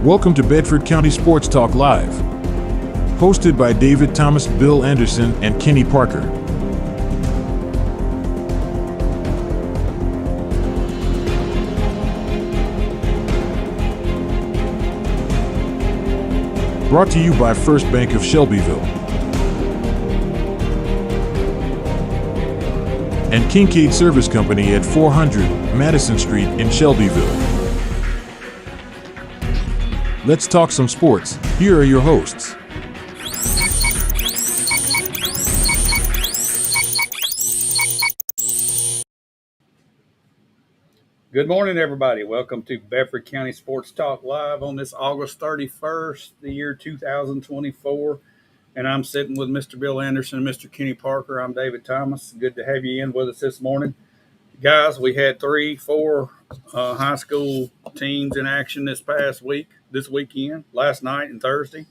Welcome to Bedford County Sports Talk Live, hosted by David Thomas, Bill Anderson, and Kenny Parker. Brought to you by First Bank of Shelbyville and Kincaid Service Company at 400 Madison Street in Shelbyville. Let's talk some sports. Here are your hosts. Good morning, everybody. Welcome to Bedford County Sports Talk Live on this August 31st, the year 2024. And I'm sitting with Mr. Bill Anderson and Mr. Kenny Parker. I'm David Thomas. Good to have you in with us this morning. Guys, we had 3-4 high school teams in action this weekend, last night and Thursday.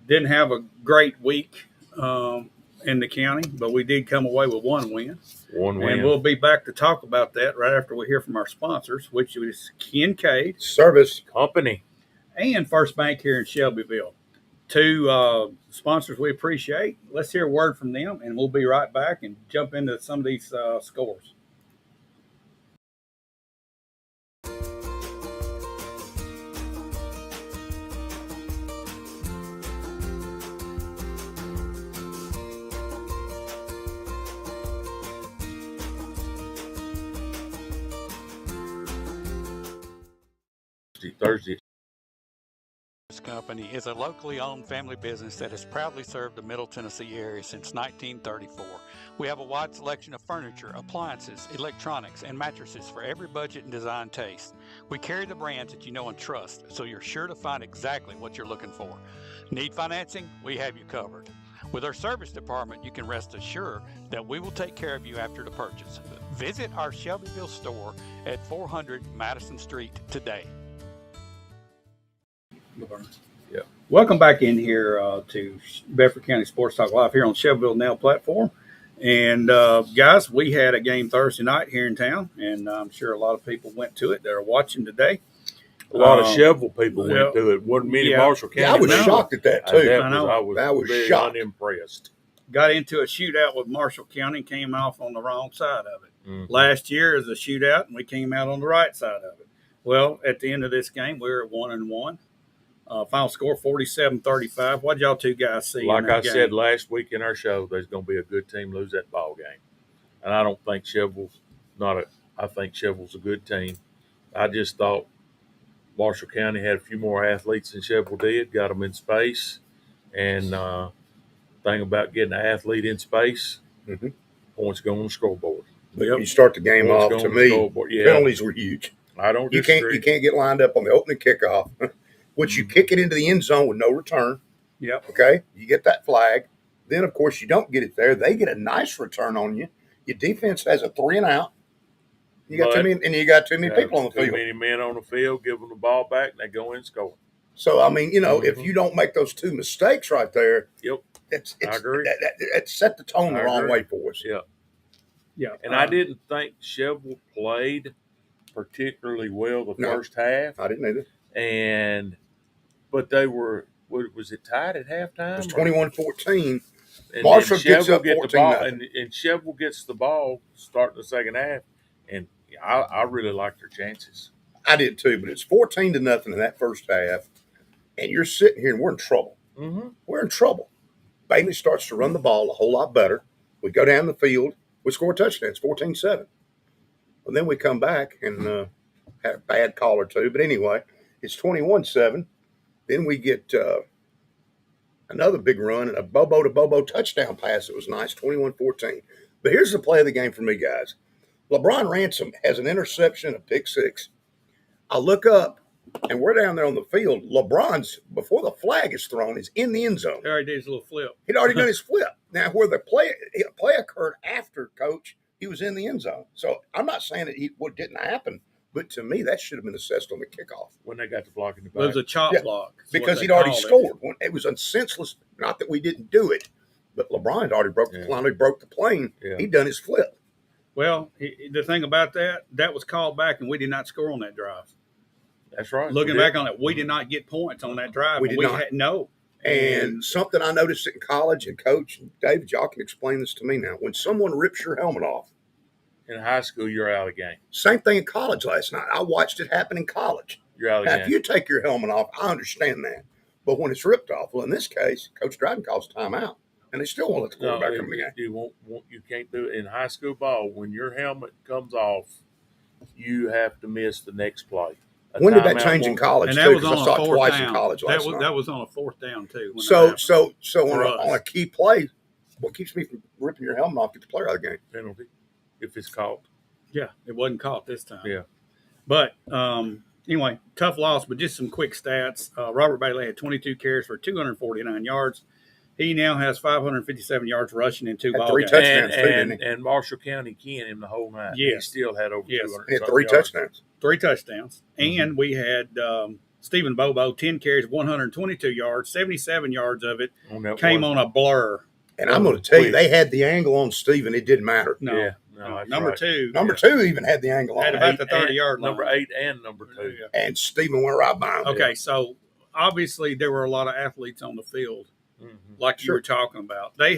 Didn't have a great week in the county, but we did come away with one win. And we'll be back to talk about that right after we hear from our sponsors, which is Kincaid Service Company and First Bank here in Shelbyville. Two sponsors we appreciate. Let's hear a word from them, and we'll be right back and jump into some of these scores. Thursday. Company is a locally owned family business that has proudly served the Middle Tennessee area since 1934. We have a wide selection of furniture, appliances, electronics, and mattresses for every budget and design taste. We carry the brands that you know and trust, so you're sure to find exactly what you're looking for. Need financing? We have you covered. With our service department, you can rest assured that we will take care of you after the purchase. Visit our Shelbyville store at 400 Madison Street today. Yeah. Welcome back in here to Bedford County Sports Talk Live here on Shelbyville Now platform. And guys, we had a game Thursday night here in town, and I'm sure a lot of people went to it. They're watching today. A lot of Shelbyville people went to it. Wasn't many Marshall County. I was shocked at that too. I was very shocked. Unimpressed. Got into a shootout with Marshall County, came off on the wrong side of it. Mm-hmm. Last year is a shootout, and we came out on the right side of it. Well, at the end of this game, we were at 1-1. Final score 47-35. What did y'all two guys see? Like I said last week in our show, there's going to be a good team lose that ball game, and I don't think Shelbyville's I think Shelbyville's a good team. I just thought Marshall County had a few more athletes than Shelbyville did, got them in space, and thing about getting an athlete in space, points go on the scoreboard. But you start the game off. To me, penalties were huge. I don't disagree. You can't get lined up on the opening kickoff. Which you kick it into the end zone with no return. Yep. Okay. You get that flag. Then, of course, you don't get it there. They get a nice return on you. Your defense has a 3-and-out. You got too many people on the field. Too many men on the field, give them the ball back, and they go in and score. So, I mean, if you don't make those two mistakes right there, I agree. It set the tone the wrong way for us. Yeah. Yeah. And I didn't think Shelbyville played particularly well the first half. I didn't either. But they were, was it tied at halftime? It was 21-14. Marshall gets up 14-0. And Shelbyville gets the ball starting the second half. And I really liked their chances. I did too, but it's 14-0 in that first half. And you're sitting here and we're in trouble. Mm-hmm. We're in trouble. Bailey starts to run the ball a whole lot better. We go down the field. We score a touchdown. It's 14-7. And then we come back and had a bad call or two. But anyway, it's 21-7. Then we get another big run and a Bobo-to-Bobo touchdown pass. It was nice, 21-14. But here's the play of the game for me, guys. LeBron Ransom has an interception, a pick six. I look up, and we're down there on the field. LeBron's, before the flag is thrown, is in the end zone. He already did his little flip. He'd already done his flip. Now, where the play occurred after, Coach, he was in the end zone. So I'm not saying that what didn't happen. But to me, that should have been assessed on the kickoff. When they got the block in the back. It was a chop block. Because he'd already scored. It was senseless. Not that we didn't do it, but LeBron had already broke the plane. Yeah. He'd done his flip. Well, the thing about that was called back, and we did not score on that drive. That's right. Looking back on it, we did not get points on that drive. We did not. No. And something I noticed in college, and Coach and David, y'all can explain this to me now. When someone rips your helmet off, in high school, you're out of the game. same thing in college last night. I watched it happen in college. You're out of Now, the if game. you take your helmet off, I understand that. But when it's ripped off, well, in this case, Coach Dryden calls a timeout, and they still won't let the quarterback come in the game. You can't do it in high school ball. When your helmet comes off, you have to miss the next play. When did that change in college? And that too? was Because on I saw a it fourth twice down. in college last night. That was on a fourth down too. So For on a key play, what keeps me from ripping your helmet off? Get the player out of the game. Penalty if it's caught. Yeah, it wasn't caught this time. Yeah. But anyway, tough loss, but just some quick stats. Robert Bailey had 22 carries for 249 yards. He now has 557 yards rushing in 2 Had ball 3 games. touchdowns. too, didn't he? And Marshall County keying him the whole night. Yes. He still had over Yes. 200. He had 3 touchdowns. 3 touchdowns. Mm-hmm. And we had Stephen Bobo, 10 carries, 122 yards, 77 yards of it came on a blur. And I'm going to tell you, they had the angle on Steven. It didn't matter. No. Yeah. No, that's Number right. 2. Number 2 even had the angle on Had it. about the 30-yard line. Number 8 and number 2. And Steven went right by him. Okay, so obviously there were a lot of athletes on the field, like you were talking about. They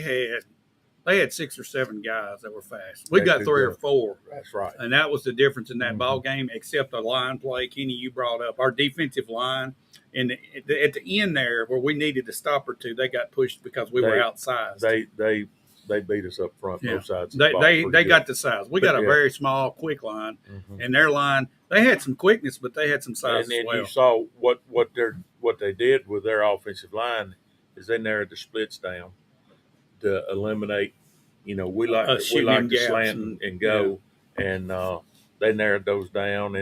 had 6 or 7 guys that were fast. We got 3 or 4. That's right. And that was the difference in that ball game, except a line play. Kenny, you brought up our defensive line. And at the end there, where we needed to stop or two, they got pushed because we were outsized. They beat us up front, both sides. Of They the ball they pretty got good. the size. We got a very small, quick line, and their line they had some quickness, but they had some size And then as well. you saw what they did with their offensive line is they narrowed the splits down to eliminate. We like to slant and go, and they narrowed those down.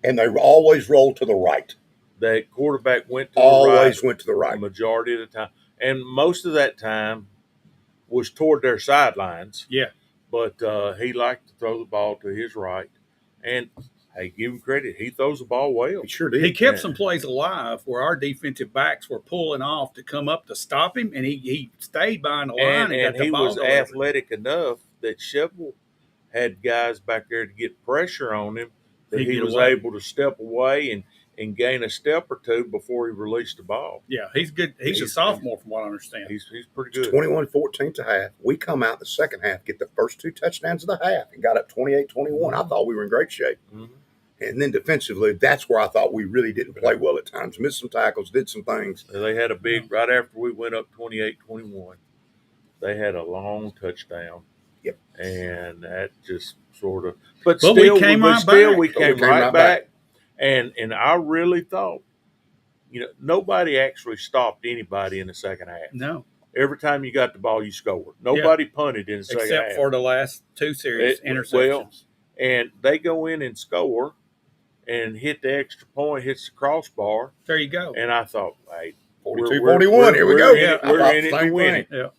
And they always rolled to the right. The quarterback went to Always the right went to the right. the majority of the time, and most of that time was toward their sidelines. Yeah. But he liked to throw the ball to his right. And, hey, give him credit. He throws the ball well. He sure did. He kept some plays alive where our defensive backs were pulling off to come up to stop him, and he stayed behind the line and got the he ball was delivered. athletic enough that Chevrolet had guys back there to get pressure on him that he was able to step away and gain a step or two before he released the ball. Yeah, he's good. He's a sophomore from what I understand. He's pretty good. 21-14 to half. We come out the second half, get the first 2 touchdowns of the half, and got up 28-21. I thought we were in great shape. Mm-hmm. And then defensively, that's where I thought we really didn't play well at times. Missed some tackles, did some things. They had a big, right after we went up 28-21, they had a long touchdown. Yep. And that just sort of, but we still, came we came right back. And I really thought, nobody actually stopped anybody in the second half. No. Every time you got the ball, you scored. Nobody punted in the second half. Except for the last 2 series interceptions. Well, and they go in and score and hit the extra point, hits the crossbar. There you go. And I thought, hey, 42-41, here we go. We're in it to win it. Yeah.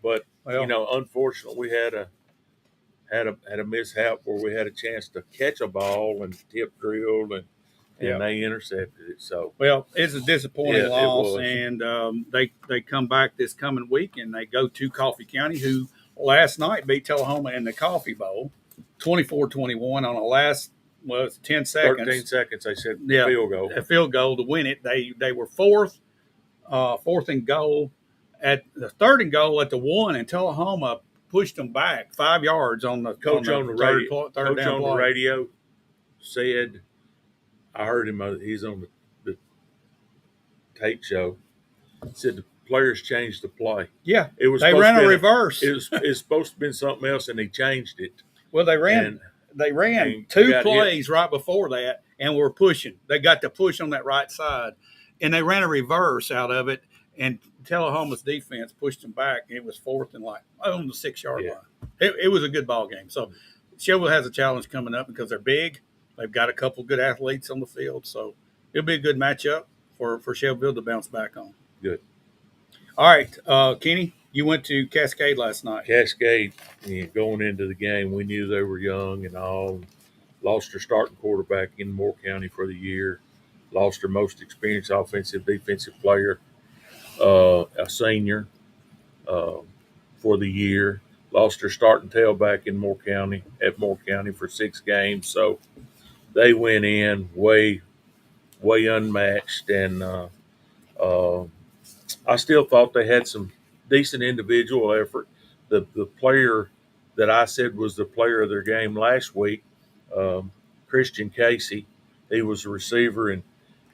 But, unfortunately, we had a mishap where we had a chance to catch a ball and tip drilled and they intercepted it. So it's a disappointing it loss, was. and they come back this coming week and they go to Coffee County, who last night beat Tullahoma in the Coffee Bowl, 24-21 on the last 10 seconds. 13 seconds. They said field goal. A field goal to win it. They were fourth and goal at the 3rd and goal at the 1, and Tullahoma pushed them back 5 yards on the Coach on the radio. Radio said, I heard him. He's on the tape show. Said the players changed the play. Yeah, it was. They ran a reverse. It was supposed to have been something else, and he changed it. Well, they ran 2 plays right before that, and were pushing. They got the push on that right side, and they ran a reverse out of it. And Tullahoma's defense pushed them back, and it was 4th and on the 6-yard line. It was a good ball game. So Chevrolet has a challenge coming up because they're big. They've got a couple good athletes on the field, so it'll be a good matchup for Shelbyville to bounce back on. Good. All right, Kenny, you went to Cascade last night. Cascade, going into the game, we knew they were young and all. Lost their starting quarterback in Moore County for the year. Lost their most experienced offensive, defensive player, a senior for the year. Lost their starting tailback in Moore County for 6 games. So they went in way way unmatched, and I still thought they had some decent individual effort. The player that I said was the player of their game last week, Christian Casey, he was a receiver, and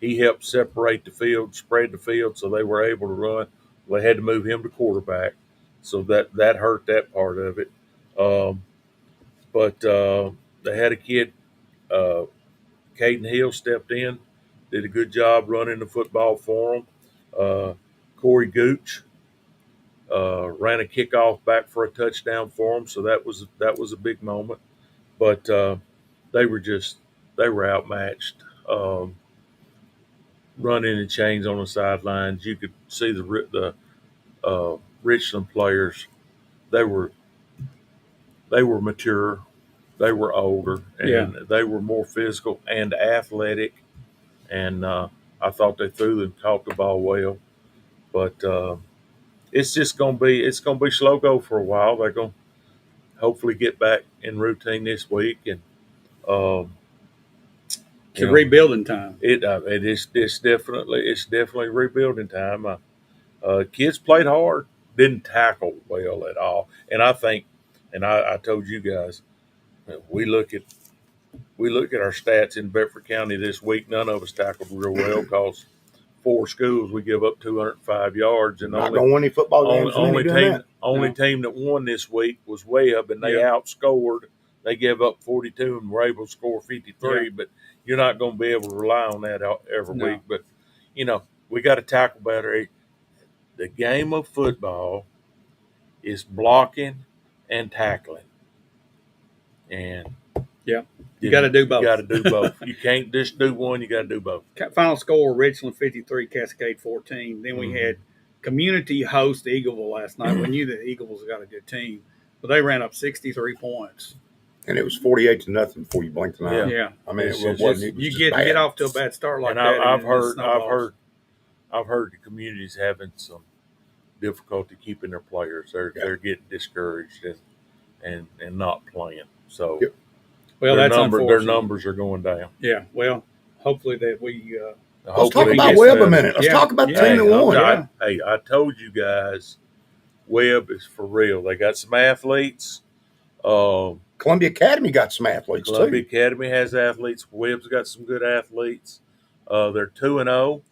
he helped separate the field, spread the field, so they were able to run. They had to move him to quarterback, so that hurt that part of it. But they had a kid, Caden Hill, stepped in, did a good job running the football for them. Corey Gooch ran a kickoff back for a touchdown for them, so that was a big moment. But they were outmatched, running in chains on the sidelines. You could see the Richland players. They were mature, they were older, and they were more physical and athletic. And I thought they threw and caught the ball well, but it's gonna be slow go for a while. They're gonna hopefully get back in routine this week, and rebuilding time. It's definitely rebuilding time. Kids played hard, didn't tackle well at all, and I think, and I told you guys, we look at our stats in Bedford County this week. None of us tackled real well because 4 schools we give up 205 yards, and not going to win any football games. Only team that won this week was Webb, and they outscored. They gave up 42 and were able to score 53. But you're not going to be able to rely on that every week. But we got to tackle better. The game of football is blocking and tackling, and you got to do both. You got to do both. You can't just do one. You got to do both. Final score: Richland 53, Cascade 14. Then we had community host Eagleville last night. We knew that Eagleville's got a good team, but they ran up 63 points. And it was 48-0 before you blinked an eye. Yeah. I mean, it wasn't. You get off to a bad start like and that. I've heard the community's having some difficulty keeping their players. They're getting discouraged and not playing. So that's unfortunate. Their numbers are going down. Yeah. Well, hopefully that we. Let's talk about Webb a minute. Let's talk about the team that won. I told you guys, Webb is for real. They got some athletes. Columbia Academy got some athletes Columbia too. Academy has athletes. Webb's got some good athletes. They're 2-0.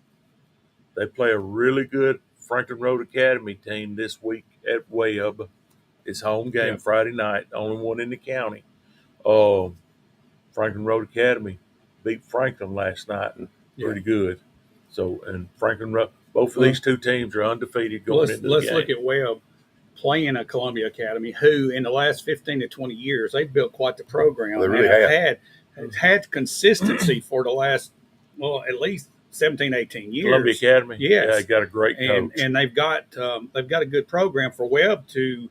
They play a really good Franklin Road Academy team this week at Webb. It's home game Friday night, only one in the county. Franklin Road Academy beat Franklin last night, pretty good. So, and Franklin Road, both of these two teams are undefeated going into the game. Let's look at Webb playing a Columbia Academy, who in the last 15 to 20 years, they've built quite the program. They really have. Had consistency for the last, at least 17, 18 years. Columbia Academy? Yes. Yeah, they got a great coach. And they've got a good program for Webb to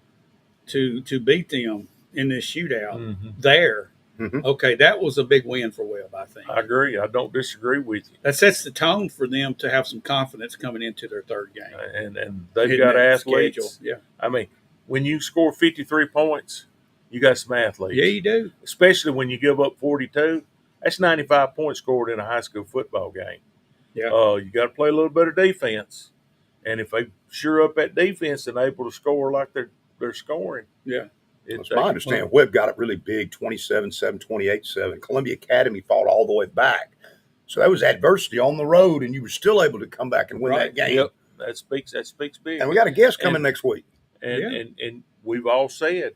beat them in this shootout there. Mm-hmm. Okay, that was a big win for Webb, I think. I agree. I don't disagree with you. That sets the tone for them to have some confidence coming into their third game. And they've got athletes. Schedule. Yeah. I mean, when you score 53 points, you got some athletes. Yeah, you do. Especially when you give up 42. That's 95 points scored in a high school football game. Yeah. You got to play a little bit of defense. And if they sure up that defense and able to score like they're scoring. Yeah. It's my understanding. Webb got it really big, 27-7, 28-7. Columbia Academy fought all the way back. So that was adversity on the road, and you were still able to come back and win that game. Yep. That speaks big. And we got a guest coming next week. And we've all said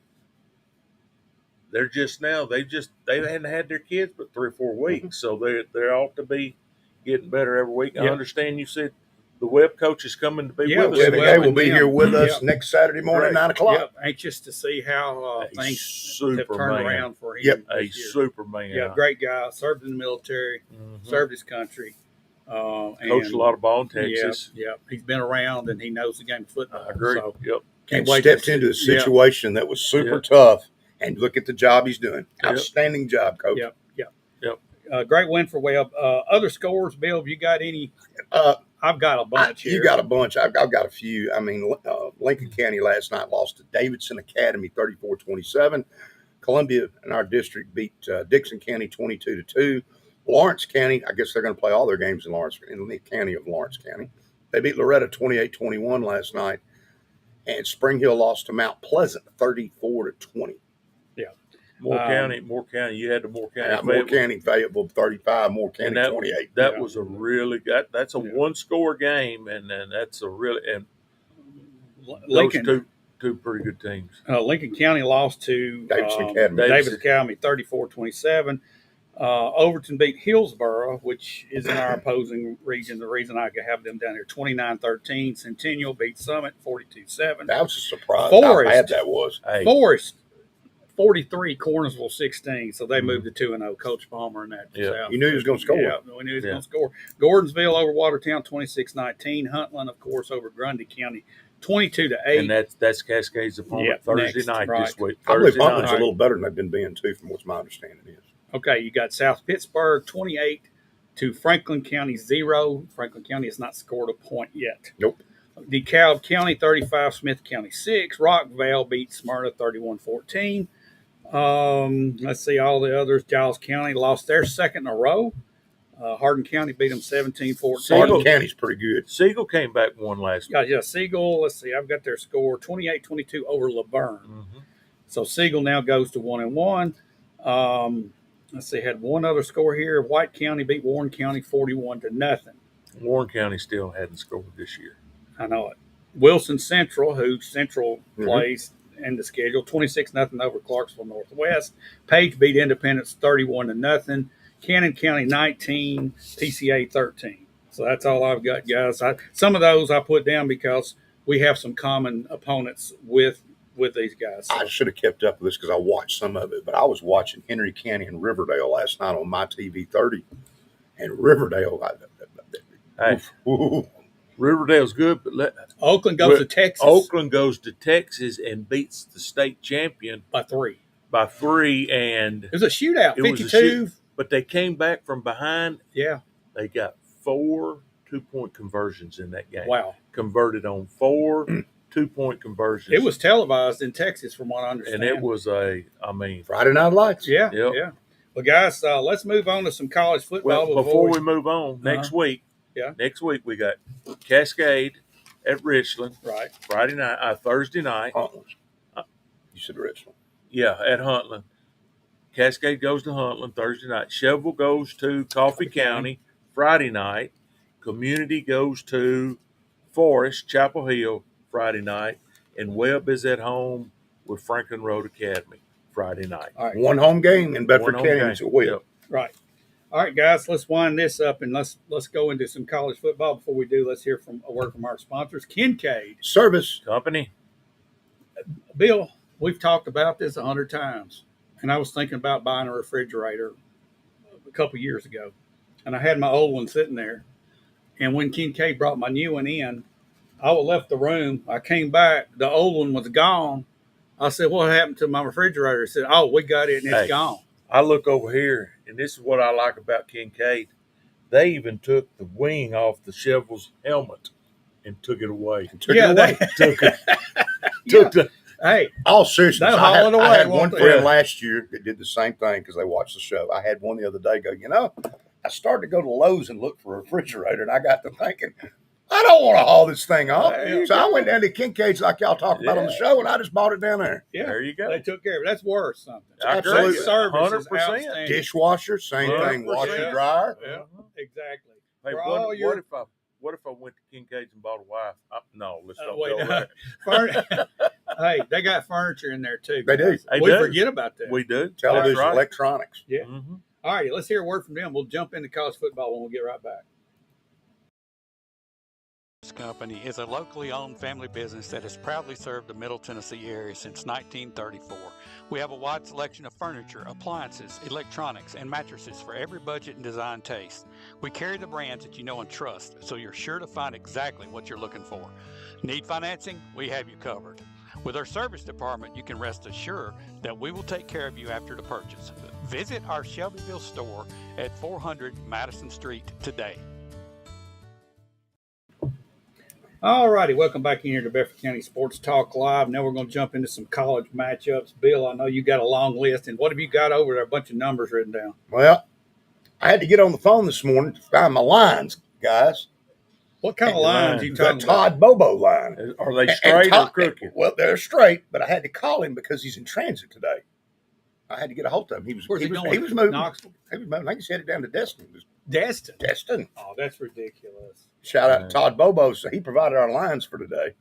they're just now they hadn't had their kids but 3 or 4 weeks, so they ought to be getting better every week. I understand you said the Webb coach is coming to be with us. They will be here with us next Saturday morning at 9 o'clock. Yep. Anxious to see how things have turned around for him. Yep. A Superman. Yeah, great guy. Served in the military, served his country. Coached a lot of ball in Texas. Yeah, he's been around and he knows the game of football. I agree. So And stepped into a situation that was super tough. And look at the job he's doing. Outstanding job, Coach. Yep. Great win for Webb. Other scores, Bill, have you got any? I've got a bunch here. You got a bunch. I've got a few. I mean, Lincoln County last night lost to Davidson Academy 34-27. Columbia in our district beat Dixon County 22-2. Lawrence County, I guess they're going to play all their games in the county of Lawrence County. They beat Loretta 28-21 last night, and Spring Hill lost to Mount Pleasant 34-20. Yeah. Moore County. You had the Moore County. Moore County, Fayetteville 35, Moore County 28. That was a really good. That's a one-score game, and that's a really Lincoln. Those two pretty good teams. Lincoln County lost to Davis Academy 34-27. Overton beat Hillsboro, which is in our opposing region. The reason I have them down here, 29-13. Centennial beat Summit 42-7. That was a surprise. Forest, how bad that was. Hey. Forest 43, Cornersville 16. So they moved to 2-0. Coach Palmer and that. Yeah. You knew he was going to score. Yeah, we knew he was going to score. Gordonsville over Watertown 26-19. Huntland, of course, over Grundy County 22-8. And that's Cascade's opponent Thursday night this week. I believe Huntland's a little better than they've been being too, from what's my understanding is. Okay, you got South Pittsburgh 28 to Franklin County 0. Franklin County has not scored a point yet. Nope. DeKalb County 35, Smith County 6. Rockvale beat Smyrna 31-14. Let's see all the others. Giles County lost their second in a row. Hardin County beat them 17-14. Hardin County's pretty good. Siegel came back and won last week. Yeah, Siegel, let's see, I've got their score 28-22 over Laverne. Mm-hmm. So Siegel now goes to 1-1. Let's see, had one other score here. White County beat Warren County 41-0. Warren County still hadn't scored this year. I know it. Wilson Central, who Central plays in the schedule, 26-0 over Clarksville Northwest. Page beat Independence 31-0. Cannon County 19, TCA 13. So that's all I've got, guys. Some of those I put down because we have some common opponents with these guys. So. I should have kept up with this because I watched some of it, but I was watching Henry County and Riverdale last night on my TV 30, and Riverdale. Riverdale's good, but Oakland goes to Texas. Oakland goes to Texas and beats the state champion by 3. And it was a shootout, 52. But they came back from behind. Yeah, they got 4 2-point conversions in that game. Wow, converted on 4 2-point conversions. It was televised in Texas, from what I understand. And it was Friday Night Lights. Yeah, yeah. Well, guys, let's move on to some college football. Well, before we move on, next week we got Cascade at Richland. Right. Thursday night. You said Richland. Yeah, at Huntland. Cascade goes to Huntland Thursday night. Chevrolet goes to Coffee County Friday night. Community goes to Forest, Chapel Hill Friday night. And Webb is at home with Franklin Road Academy Friday night. All right. One home game in Bedford County. Yep. Right. All right, guys, let's wind this up and let's go into some college football. Before we do, let's hear a word from our sponsors. Kincaid Service Company. Bill, we've talked about this 100 times. And I was thinking about buying a refrigerator a couple years ago. And I had my old one sitting there. And when Kincaid brought my new one in, I left the room. I came back. The old one was gone. I said, what happened to my refrigerator? He said, oh, we got it and it's gone. I look over here, and this is what I like about Kincaid. They even took the wing off the Chevrolet's helmet and took it away. Hey, all seriousness, I had one friend Yeah. last year that did the same thing because they watched the show. I had one the other day go, I started to go to Lowe's and look for a refrigerator, and I got to thinking, I don't want to haul this thing off. So I went down to Kincaid's like y'all talked about on the show, and I just bought it down there. Yeah, there you go. They took care of it. That's worth something. Absolutely. Service 100%. Dishwasher, same thing. Washer, dryer. Yeah, exactly. Hey, what if I went to Kincaid's and bought a wife? No, let's not go there. Hey, they got furniture in there too. They do. We forget about that. We do. Television, electronics. Yeah. Mm-hmm. All right, let's hear a word from them. We'll jump into college football when we get right back. Company is a locally owned family business that has proudly served the Middle Tennessee area since 1934. We have a wide selection of furniture, appliances, electronics, and mattresses for every budget and design taste. We carry the brands that you know and trust, so you're sure to find exactly what you're looking for. Need financing? We have you covered. With our service department, you can rest assured that we will take care of you after the purchase. Visit our Shelbyville store at 400 Madison Street today. All righty, welcome back in here to Bedford County Sports Talk Live. Now we're going to jump into some college matchups. Bill, I know you got a long list, and what have you got over there? A bunch of numbers written down. Well, I had to get on the phone this morning to find my lines, guys. What kind of The lines line. you The talking about? Todd Bobo line. Are they And straight or Todd- crooked? Well, they're straight, but I had to call him because he's in transit today. I had to get a hold of him. He was Where's he going? moving. Knoxville? He was moving. I think he's headed down to Destin. Destin. Destin. Oh, that's ridiculous. Shout out to Todd Bobo. So he provided our lines for today.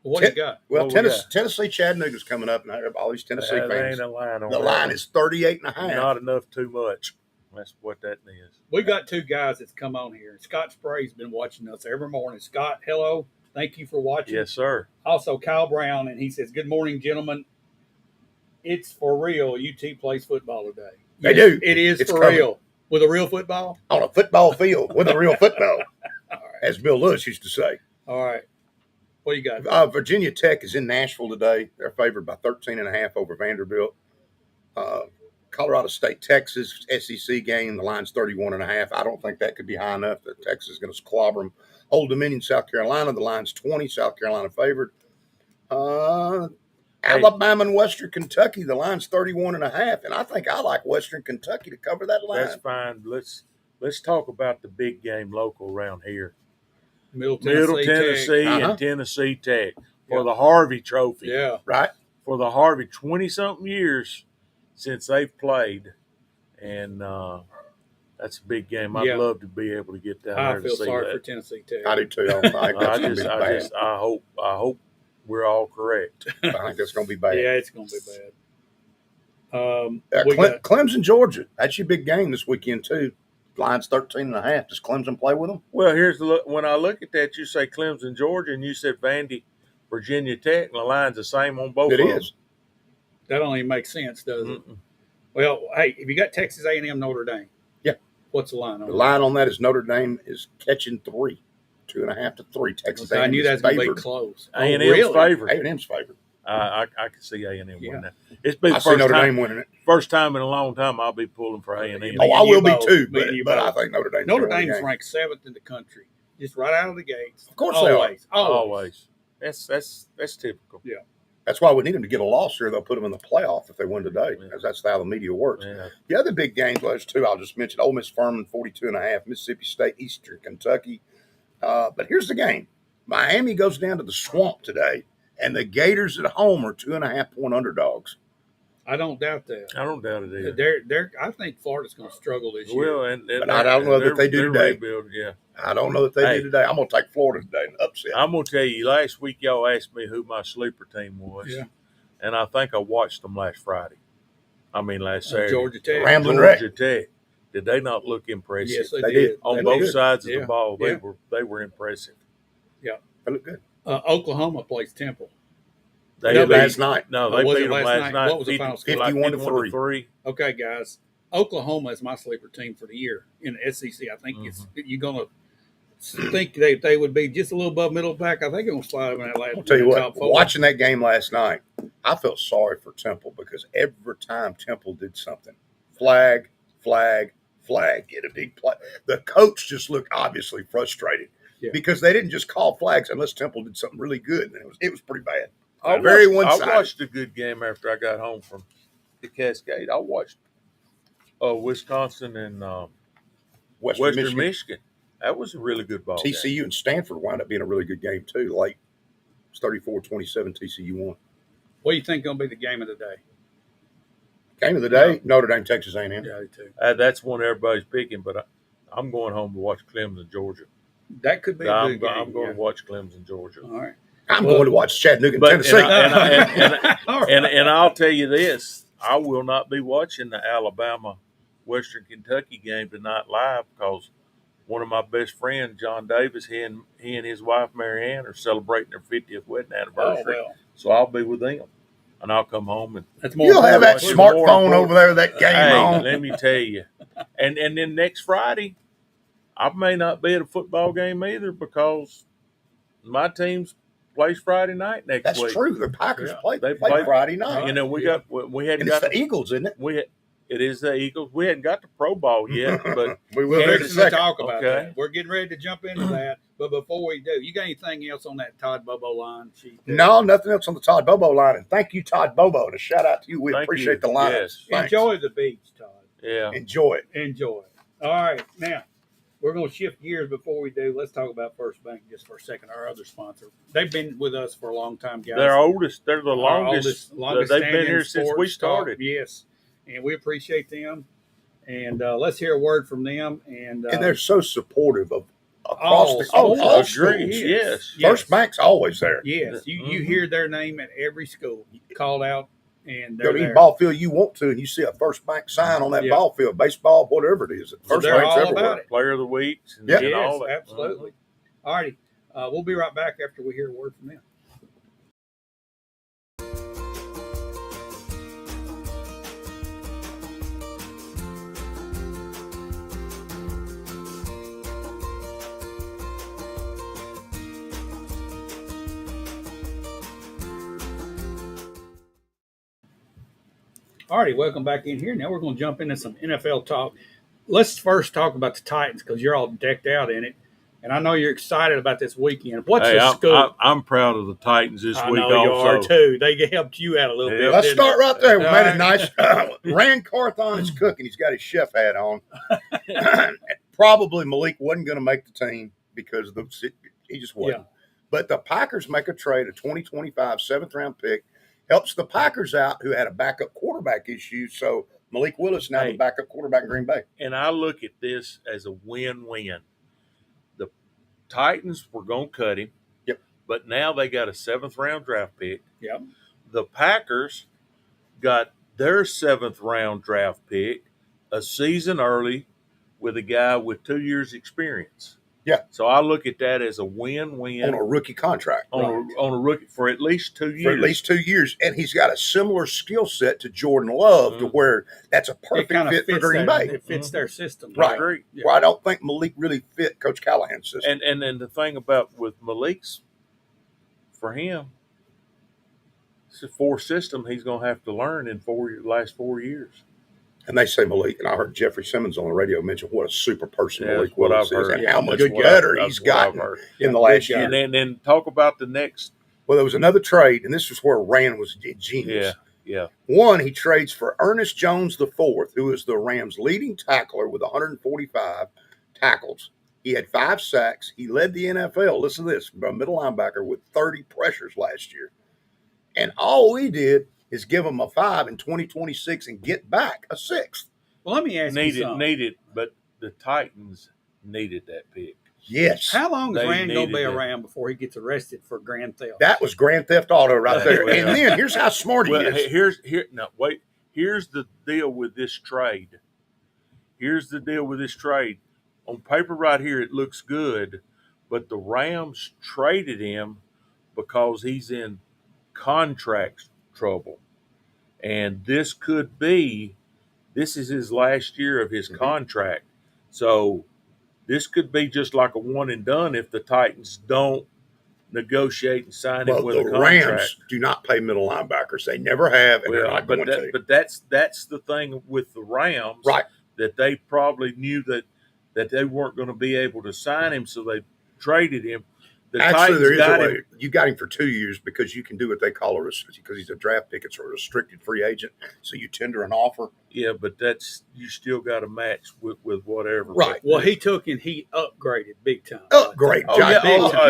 Well, what do you got? Well, What we got? Tennessee Chattanooga's coming up, and I have all these Tennessee There fans. ain't a line on The that line one. is 38.5. Not enough too much. That's what that is. We got two guys that's come on here. Scott Spray's been watching us every morning. Scott, hello. Thank you for watching. Yes, sir. Also, Kyle Brown, and he says, "Good morning, gentlemen. It's for real. UT plays football today. They do. It is It's for coming. real. With a real football? On a football field with a real football, All right. as Bill Lewis used to say. All right. What do you got? Virginia Tech is in Nashville today. They're favored by 13.5 over Vanderbilt. Colorado State, Texas, SEC game. The line's 31.5. I don't think that could be high enough. That Texas is going to squabber them. Old Dominion, South Carolina. The line's 20. South Carolina favored. Alabama and Western Kentucky. The line's 31.5. And I think I like Western Kentucky to cover that line. That's fine. Let's talk about the big game local around here. Middle Middle Tennessee. Tennessee Uh-huh. and Tennessee Tech for the Harvey Trophy. Yeah. Right? For the Harvey, 20-something years since they've played, and that's a big game. I'd Yeah. love to be able to get down I there feel to see sorry for that. Tennessee Tech. I do too. I think that's going to be bad. I hope we're all correct. I think that's going to be bad. Yeah, it's going to be bad. Clemson, Georgia. That's your big game this weekend too. Line's 13.5. Does Clemson play with them? Well, here's the look. When I look at that, you say Clemson, Georgia, and you said Vandy, Virginia Tech, and the line's the same on both It of them. is. That don't even make sense, does it? Mm-mm. Well, hey, if you got Texas A&M, Notre Dame. Yeah. What's the line on The that? line on that is Notre Dame is catching 3, 2.5 to 3. Texas Okay, I A&M knew is that was going to be favored. close. A&M's really? favored. A&M's favored. I can see A&M Yeah. winning that. It's been I the see first Notre time, Dame winning it. first time in a long time I'll be pulling for A&M. Oh, I and will you be both. too, Me and you but I both. think Notre Dame's Notre gonna win the Dame's game. ranked 7th in the country, just right out of the gates. Of course they are. Always. Always. That's typical. That's why we need them to get a loss here. They'll put them in the playoff if they win today, Yeah. because that's how the media works. Yeah. The other big games, those two, I'll just mention: Ole Miss Furman 42.5, Mississippi State, Eastern Kentucky. But here's the game: Miami goes down to the Swamp today, and the Gators at home are 2.5-point underdogs. I don't doubt that. I don't doubt it either. I think Florida's going to struggle this year. Well, and But I don't know that they do they're today. rebuilding, yeah. I don't know that they Hey. do today. I'm going to take Florida today and upset. I'm gonna tell you. Last week, y'all asked me who my sleeper team was, Yeah. and I think I watched them last Friday. Last Saturday. Georgia Tech. Rambling Wreck. Georgia Tech. Did they not look impressive? Yes, they They did. did. On They both look good. sides of Yeah. the ball, Yeah. they were impressive. They look good. Oklahoma plays Temple. They did beat- last night. No, Oh, they was beat it them last last night? night. What was the final score? 51-3. Okay, guys. Oklahoma is my sleeper team for the year in the SEC. I think you're going to think they would be just a little above middle pack. I think it was slide in that last. I'll tell you top what, four. watching that game last night, I felt sorry for Temple because every time Temple did something, flag, get a big play. The coach just looked obviously frustrated because they didn't just call flags unless Temple did something really good. And it was pretty bad. Very one-sided. I watched a good game after I got home from the Cascade. I watched Wisconsin and Western Michigan. That was a really good ball game. TCU and Stanford wound up being a really good game too. Late, it's 34-27. TCU won. What do you think going to be the game of the day? Game of the day: Notre Dame, Texas A&M. Yeah, I do too. That's one everybody's picking, but I'm going home to watch Clemson, Georgia. That could be a I'm good game. going to watch Clemson, Georgia. All right. I'm going to watch Chattanooga, Tennessee. And I'll tell you this: I will not be watching the Alabama Western Kentucky game tonight live because one of my best friends, John Davis, he and his wife Mary Ann are celebrating their 50th wedding anniversary. Oh, well. So I'll be with them, and I'll come home and That's more. You'll have that What's smartphone more over there, that game hey, on. let me tell you. And then next Friday, I may not be at a football game either because my team's plays Friday night next That's week. true. The Packers play They play play- Friday night. You know, we hadn't And got it's the Eagles, isn't it? It is the Eagles. We hadn't got the Pro Bowl yet, but we will here in a Fixing to second. talk about Okay. that. We're getting ready to jump into that. But before we do, you got anything else on that Todd Bobo line sheet? No, nothing else on the Todd Bobo line. And thank you, Todd Bobo. And a shout out to you. We Thank appreciate you. the line. Yes. Thanks. Enjoy the beach, Todd. yeah. Enjoy it. Enjoy it. All right, now we're going to shift gears. Before we do, let's talk about First Bank just for a second. Our other sponsor. They've been with us for a long time, guys. They're oldest. They're the Our longest. longest They've been standing here since we sports talk, started. yes, and we appreciate them. And let's hear a word from them. And they're so supportive of across all agreed. schools. Yes. First Bank's always there. Yes, you hear their name at every school called out, and Go they're to any there. ball field you want to, and you see a First Bank sign on that ball field, baseball, whatever it is. So First they're Bank's all everywhere. about it. Player of the week. And, Yep. and all Yes, that. absolutely. All righty, we'll be right back after we hear a word from them. All righty, welcome back in here. Now we're going to jump into some NFL talk. Let's first talk about the Titans because you're all decked out in it, and I know you're excited about this weekend. What's the scoop? I'm proud of the Titans this I week. know you also, are too. They helped you out a little bit. Let's didn't start they? right there. We All made right. it nice. Rand Carthon is cooking. He's got his chef hat on. Probably Malik wasn't going to make the team because he just wasn't. Yeah. But the Packers make a trade, a 2025 7th-round pick, helps the Packers out who had a backup quarterback issue. So Malik Willis now the backup quarterback in Green Bay. And I look at this as a win-win. The Titans were going to cut him. Yep. But now they got a 7th-round draft pick. Yep. The Packers got their 7th-round draft pick a season early with a guy with 2 years experience. Yeah. So I look at that as a win-win. On a rookie contract. On a rookie for at least 2 years. For at least 2 years. And he's got a similar skill set to Jordan Love to where that's a perfect fit for Green Bay. It fits their system. Right. Yeah. Where I don't think Malik really fit Coach Callahan's system. And then the thing about with Malik's, for him, it's a 4 system he's going to have to learn in last 4 years. And they say Malik, and I heard Jeffrey Simmons on the radio mention what a super person Malik what Willis I've is heard. and how much Good better guy. he's That's what I've gotten heard. in the last year. And then talk about the next. Well, there was another trade, and this is where Rand was genius. Yeah. One, he trades for Ernest Jones IV, who is the Rams' leading tackler with 145 tackles. He had 5 sacks. He led the NFL, listen to this, a middle linebacker with 30 pressures last year. And all we did is give him a 5 in 2026 and get back a 6th. Well, let me ask you something. Needed, but the Titans needed that pick. Yes. How long is They Rand going to be needed it. around before he gets arrested for grand theft? That was Grand Theft Auto right there. Well, And then here's how smart he Well, is. here's the deal with this trade. On paper right here, it looks good, but the Rams traded him because he's in contract trouble. And this is his last year of his contract. So this could be just like a one and done if the Titans don't negotiate and sign him with a the contract. Rams do not pay middle linebackers. They never have, and they're not going to. But that's the thing with the Rams, Right. That they probably knew that they weren't going to be able to sign him, so they traded him. The Actually, there is Titans a got way. him. You got him for 2 years because you can do what they call because he's a draft pick. It's a restricted free agent. So you tender an offer. Yeah, but you still got to match with whatever. Right. Well, he took and he upgraded big time. Upgrade. Oh yeah,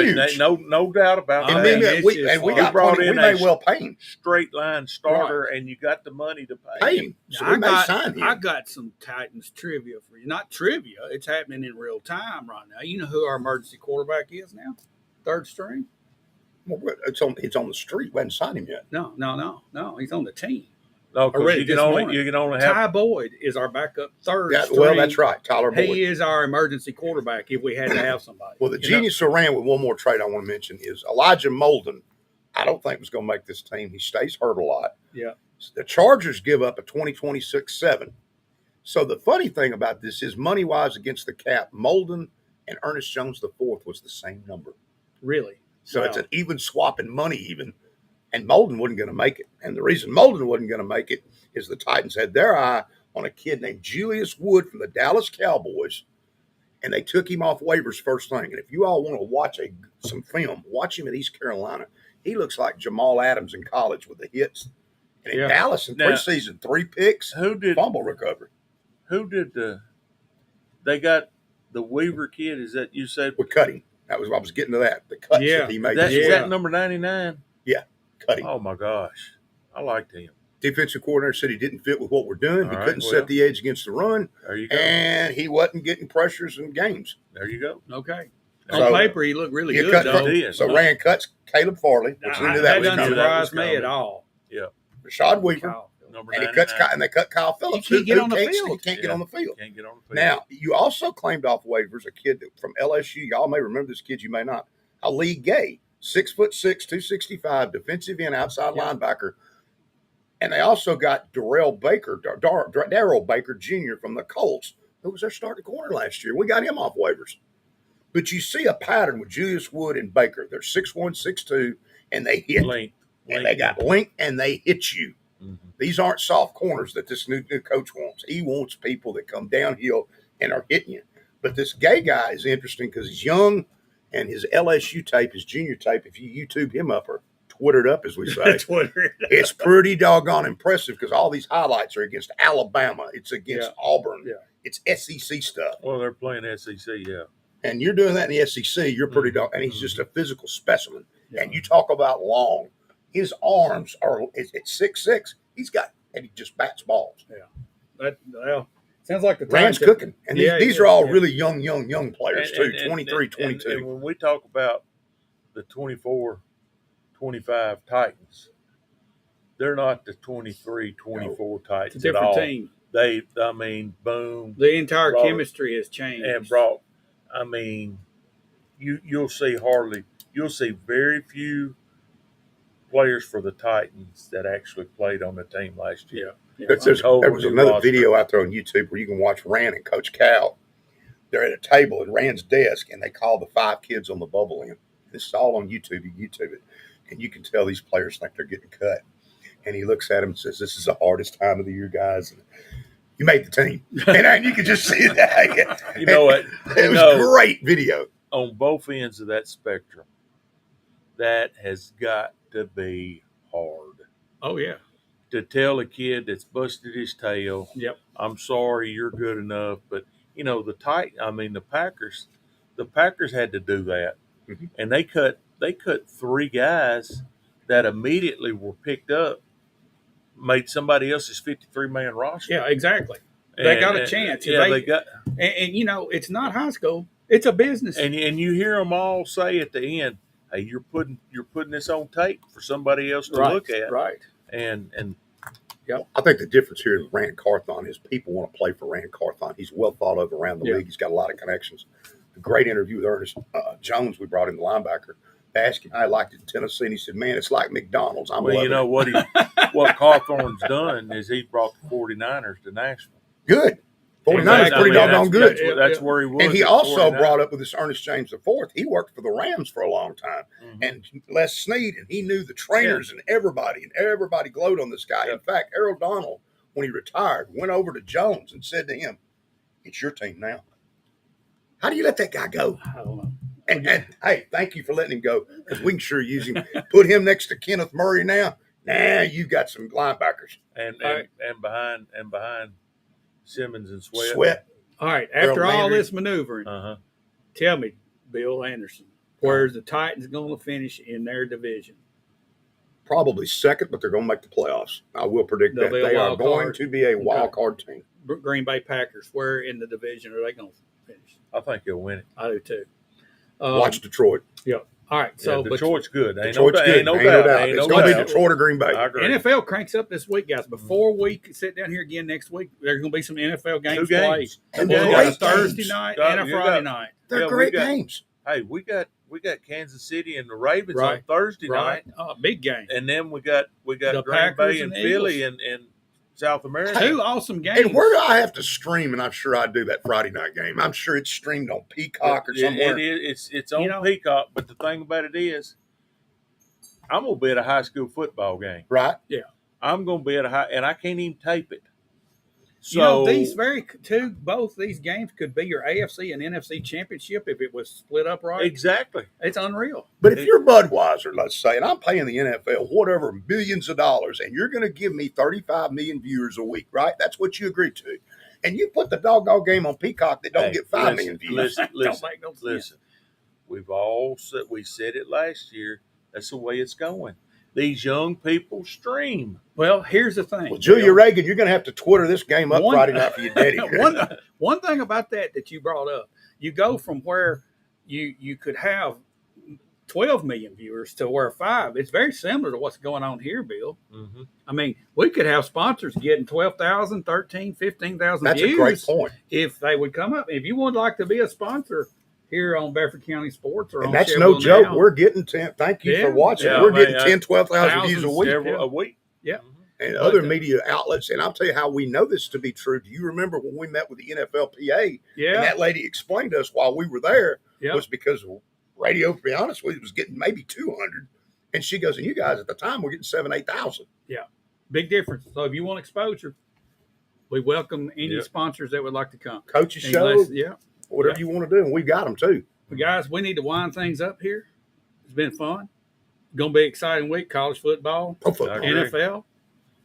Huge. no doubt about And that. then we got brought plenty, in we may a well pay him. Straight line starter, and you got the money to Pay him. So we may sign him. I got some Titans trivia for you. Not trivia. It's happening in real time right now. You know who our emergency quarterback is now? Third string? Well, it's on the street. We haven't signed him yet. No. He's on the team. No, because you can only have. Ty Boyd is our backup third string. Well, that's right. Tyler Boyd. He is our emergency quarterback if we had to have somebody. Well, the genius of Rand with one more trade I want to mention is Elijah Molden. I don't think was going to make this team. He stays hurt a lot. Yeah. The Chargers give up a 2026 7. So the funny thing about this is money-wise against the cap, Molden and Ernest Jones IV was the same number. Really? So Wow. it's an even swap in money even. And Molden wasn't going to make it. And the reason Molden wasn't going to make it is the Titans had their eye on a kid named Julius Wood from the Dallas Cowboys. And they took him off waivers first thing. And if you all want to watch some film, watch him at East Carolina. He looks like Jamal Adams in college with the hits. And in Dallas in preseason, 3 picks, Who did fumble recovery. Who did the They got the Weaver kid. Is that you said? With Cutting. I was getting to that. The cuts Yeah. that he made. Is Yeah. that number 99? Cutting. Oh my gosh, I liked him. Defensive coordinator said he didn't fit with what we're doing. All He right, couldn't well, set the edge against the run, There you go. and he wasn't getting pressures in games. There you go. Okay. So, On paper, he looked really You good, cut though. did. so Rand cuts Caleb Farley, which we knew that that was doesn't coming. that was surprise me coming. at all. Rashad Weaver, Kyle. Number and 99. they cut Kyle Phillips. He can't get who on the He field. can't get on the field. Can't get on the field. Now, you also claimed off waivers a kid from LSU. Y'all may remember this kid, you may not. Ali Gay, 6'6", 265, defensive end, outside linebacker. And they also got Darrell Baker Jr. from the Colts, who was their starting corner last year. We got him off waivers. But you see a pattern with Julius Wood and Baker. They're 6'1", 6'2", and they hit. Length. And they got length, and they hit you. Mhm. These aren't soft corners that this new coach wants. He wants people that come downhill and are hitting you. But this Gay guy is interesting because he's young, and his LSU tape, his junior tape, if you YouTube him up or Twittered up, as we say, Twitter. it's pretty doggone impressive because all these highlights are against Alabama. It's against Auburn. Yeah. It's SEC stuff. Well, they're playing SEC, yeah. And you're doing that in the SEC, you're pretty Mm-hmm. and he's just a physical specimen. Yeah. And you talk about long. His arms are at 6'6". And he just bats balls. Sounds like the Rand's time cooking. And Yeah, these yeah, are all yeah. really young players, too, 23, 22. And when we talk about the 24, 25 Titans, they're not the 23, 24 It's a Titans at different all. team. Boom. The entire Brought- chemistry has changed. And you'll see very few players for the Titans that actually played on the team last year. Yeah. There was Totally another roster. video out there on YouTube where you can watch Rand and Coach Cal. They're at a table at Rand's desk, and they call the 5 kids on the bubble in. This is all on YouTube. You can YouTube it. And you can tell these players think they're getting cut. And he looks at them and says, "This is the hardest time of the year, guys. And you made the team." And you can just see that. You know what? It was great video. On both ends of that spectrum, that has got to be hard. Oh, yeah. To tell a kid that's busted his tail, Yep. I'm sorry, you're good enough. But, the Packers had to do that. Mhm. And they cut 3 guys that immediately were picked up, made somebody else's 53-man roster. Yeah, exactly. They got a chance. Yeah, they got. And it's not high school. It's a business. And you hear them all say at the end, "Hey, you're putting this on tape for somebody else to look at." Right. And I think the difference here with Rand Carthon is people want to play for Rand Carthon. He's well thought of around the league. He's got a lot of connections. A great interview with Ernest Jones. We brought in the linebacker. Asked him how he liked it in Tennessee, and he said, "Man, it's like McDonald's. I'm well, loving you know it." what Cawthorn's done is he brought the 49ers to Nashville. Good. 49 is Exactly. pretty doggone good. That's where he was. And he at also 49. brought up with this Ernest James IV. He worked for the Rams for a long time, Mhm. and Les Snead, and he knew the trainers and everybody glowed on this guy. Yeah. In fact, Harold Donald, when he retired, went over to Jones and said to him, "It's your team now." How do you let that guy go? I don't know. And hey, thank you for letting him go because we can sure use him. Put him next to Kenneth Murray now. Now you've got some linebackers. and behind Simmons and Sweat. Sweat. All right. Earl After all Landry. this maneuvering, Uh-huh. tell me, Bill Anderson, where's the Titans going to finish in their division? Probably second, but they're going to make the playoffs. I will predict They'll that. be a They are wild going card. to be a wild Okay. card team. Green Bay Packers, where in the division are they going to finish? I think he'll win it. I do too. Watch Detroit. Yeah. All right. So, Yeah, Detroit's good. Ain't Detroit's no, good. Ain't no doubt. Ain't It's no going to be doubt. Detroit or Green Bay. I agree. NFL cranks up this week, guys. Before we sit down here again next week, there's going to be some NFL games Two played. games. And We got a great Thursday games. night Got- and a you Friday got- night. They're Yeah, we great got- games. Hey, we got Kansas City and the Ravens Right. on Thursday Right. night, Big game. and then we got The Green Packers Bay and and the Philly and South America. Two awesome games. And where do I have to stream? And I'm sure I do that Friday night game. I'm sure it's streamed on Peacock or somewhere. It's on You know- Peacock, but the thing about it is, I'm gonna be at a high school football game. Right? I'm gonna be at and I can't even tape it. So You know, both these games could be your AFC and NFC championship if it was split up right. exactly. It's unreal. But if you're Budweiser, let's say, and I'm paying the NFL whatever millions of dollars, and you're going to give me 35 million viewers a week, right? That's what you agreed to. And you put the doggone game on Peacock that don't get 5 million views. Listen, Don't make no sense. listen. We said it last year. That's the way it's going. These young people stream. Well, here's the thing. Well, Julia Reagan, you're going to have to Twitter this game up Friday night for your daddy. one thing about that you brought up, you go from where you could have 12 million viewers to where 5. It's very similar to what's going on here, Bill. Mm-hmm. I mean, we could have sponsors getting 12,000, 13, 15,000 That's views. a great point. If they would come up. If you would like to be a sponsor here on Bedford County Sports, or And on that's Chevrolet no joke. Now, We're getting 10. Thank you for watching. Yeah, We're man, getting 10, 12,000 views a week. A week. Yeah. And other media outlets. And I'll tell you how we know this to be true. Do you remember when we met with the NFLPA? Yeah. And that lady explained to us while we were there Yeah. was because radio, to be honest with you, was getting maybe 200. And she goes, and you guys at the time were getting 7,000, 8,000. Yeah. Big difference. So if you want exposure, we welcome any sponsors that would like to come. Coaches show, Yeah. whatever you want to do. And we got them too. But guys, we need to wind things up here. It's been fun. Going to be an exciting week. College football, Pro football. NFL.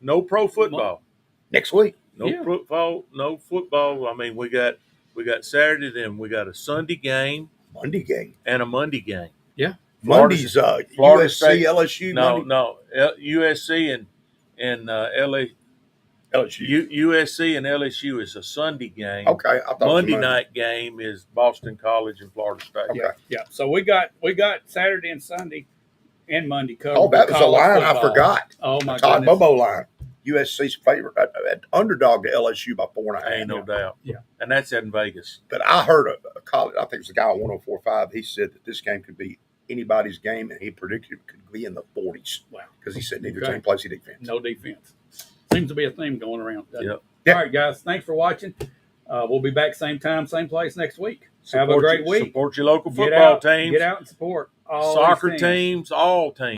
No pro football. Next week. No football. No football. I mean, we got Saturday, then we got a Sunday game, Monday game, and a Monday game. Yeah. Monday's Florida USC, State, LSU. USC and LA. LSU. USC and LSU is a Sunday game. Okay. I thought Monday night game is Boston College and Florida State. Okay. Yeah. So we got Saturday and Sunday and Monday covered. Oh, that was a line I forgot. Oh my Todd goodness. Bobo line. USC's favorite underdog to LSU by 4.5. Ain't no doubt. Yeah. And that's in Vegas. But I heard a college, I think it was a guy on 104.5. He said that this game could be anybody's game, and he predicted it could be in the 40s. Wow. Because he said neither team plays defense. No defense. Seems to be a theme going around. doesn't it? Yep. All right, guys. Thanks for watching. We'll be back same time, same place next week. Have a great week. Support your local football teams. Get out and support all Soccer these things. teams, all teams.